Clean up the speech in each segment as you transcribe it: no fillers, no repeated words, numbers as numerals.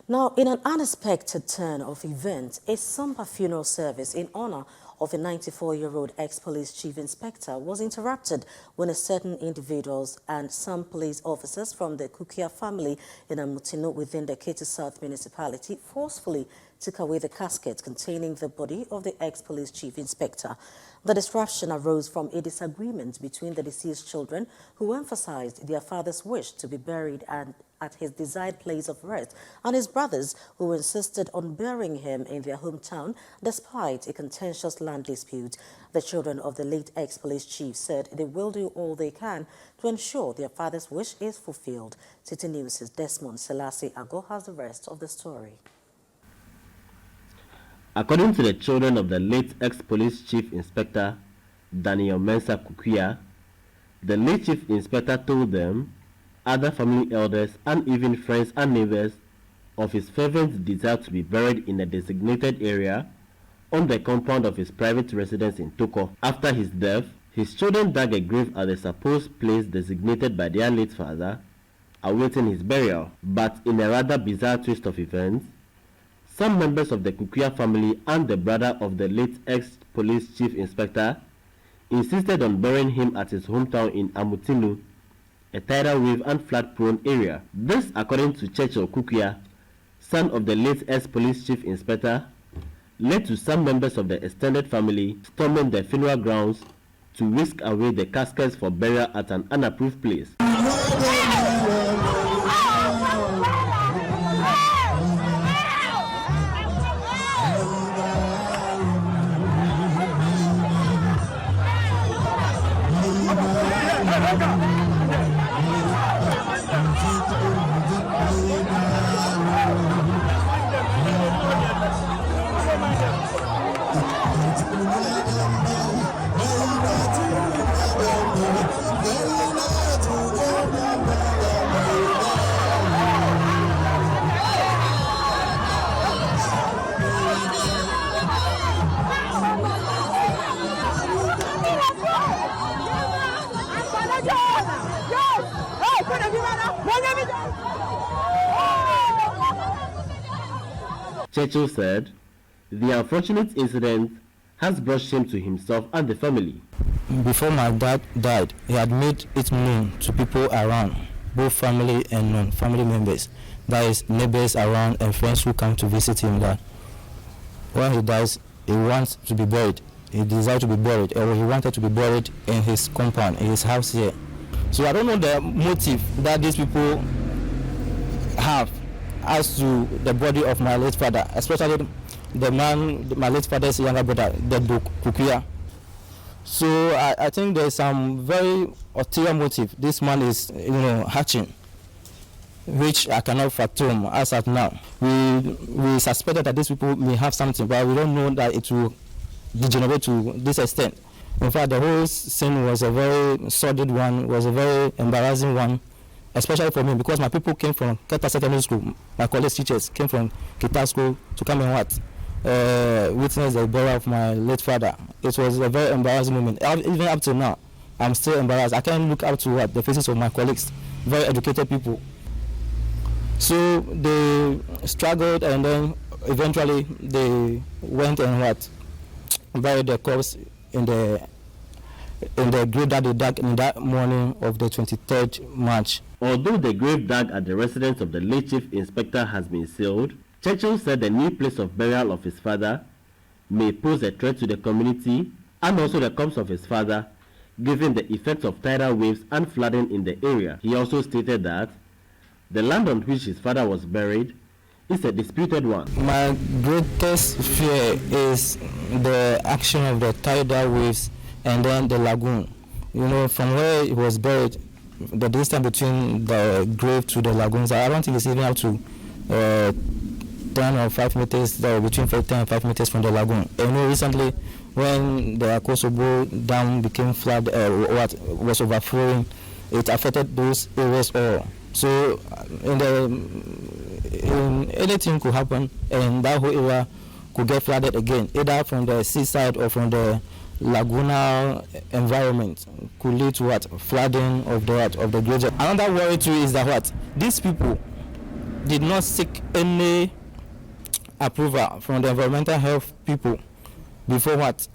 Now, in an unexpected turn of events, a somber funeral service in honor of a 94-year-old ex-police chief inspector was interrupted when certain individuals and some police officers from the Kukia family in Amutino within the Citi South municipality forcefully took away the casket containing the body of the ex-police chief inspector. The disruption arose from a disagreement between the deceased children, who emphasized their father's wish to be buried at his desired place of rest, and his brothers, who insisted on burying him in their hometown despite a contentious land dispute. The children of the late ex-police chief said they will do all they can to ensure their father's wish is fulfilled. Citi News' Desmond Selassie Ago has the rest of the story. According to the children of the late ex-police chief inspector, Daniel Mensah Kukia, the late chief inspector told them, other family elders, and even friends and neighbors of his fervent desire to be buried in a designated area on the compound of his private residence in Toko. After his death, his children dug a grave at the supposed place designated by their late father, awaiting his burial. But in a rather bizarre twist of events, some members of the Kukia family and the brother of the late ex-police chief inspector insisted on burying him at his hometown in Amutinu, a tidal wave and flood-prone area. This, according to Churchill Kukia, son of the late ex-police chief inspector, led to some members of the extended family storming the funeral grounds to whisk away the caskets for burial at an unapproved place. Churchill said, the unfortunate incident has brought shame to himself and the family. Before my dad died, he had made it known to people around, both family and non-family members, that is, neighbors around and friends who come to visit him, that when he dies, he wants to be buried. He desired to be buried, or he wanted to be buried in his compound, in his house here. So I don't know the motive that these people have as to the body of my late father, especially the man, my late father's younger brother, the Kukia. So I think there's some very ulterior motive this man is, hatching, which I cannot fathom as at now. We suspected that these people may have something, but we don't know that it will degenerate to this extent. In fact, the whole scene was a very sordid one, was a very embarrassing one, especially for me, because my people came from Keta Secondary School. My college teachers came from Keta School to come and witness the burial of my late father. It was a very embarrassing moment. Even up to now, I'm still embarrassed. I can't look up to the faces of my colleagues, very educated people. So they struggled, and then eventually they went and buried the corpse in the grave that they dug in that morning of the 23rd March. Although the grave dug at the residence of the late chief inspector has been sealed, Churchill said the new place of burial of his father may pose a threat to the community and also the corpse of his father, given the effects of tidal waves and flooding in the area. He also stated that the land on which his father was buried is a disputed one. My greatest fear is the action of the tidal waves and then the lagoon. From where he was buried, the distance between the grave to the lagoons, I don't think it's even up to 10 or 5 meters, between 10 and 5 meters from the lagoon. Recently, when the Akosobo Dam became flood, was overflowing, it affected those areas all. So, anything could happen, and that whole area could get flooded again, either from the seaside or from the lagoonal environment, could lead to flooding of the grade. Another worry too is that these people did not seek any approval from the environmental health people before what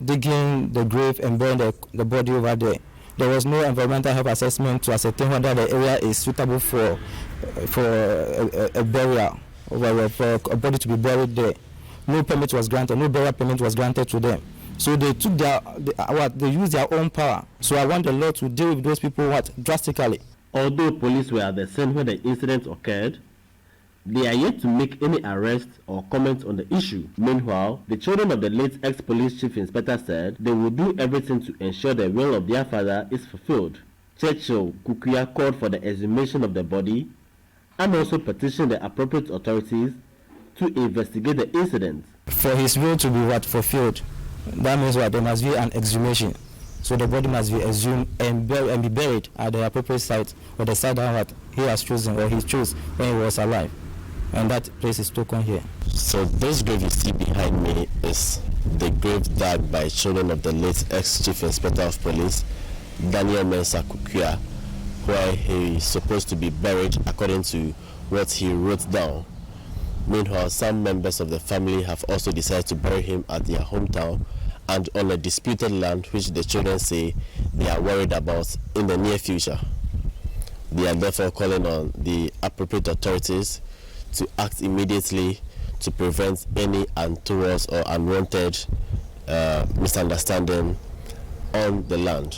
digging the grave and burying the body over there. There was no environmental health assessment to ascertain whether the area is suitable for a burial, or for a body to be buried there. No permit was granted. No burial permit was granted to them. So they took they used their own power. So I want the law to deal with those people drastically. Although police were at the scene when the incident occurred, they are yet to make any arrests or comments on the issue. Meanwhile, the children of the late ex-police chief inspector said they will do everything to ensure the will of their father is fulfilled. Churchill Kukuya called for the exhumation of the body and also petitioned the appropriate authorities to investigate the incident. For his will to be fulfilled, that means there must be an exhumation. So the body must be exhumed and be buried at the appropriate site, or the site that he has chosen, or he chose when he was alive. And that place is taken here. So this grave you see behind me is the grave dug by children of the late ex-chief inspector of police, Daniel Mensah Kukuya, where he is supposed to be buried according to what he wrote down. Meanwhile, some members of the family have also decided to bury him at their hometown and on a disputed land which the children say they are worried about in the near future. They are therefore calling on the appropriate authorities to act immediately to prevent any untoward or unwanted misunderstanding on the land.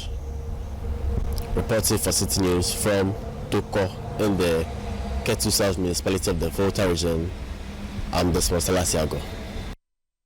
Reporting for Citi News from Toko in the Ketu South municipality of the Volta region, I'm Desmond Salasiago.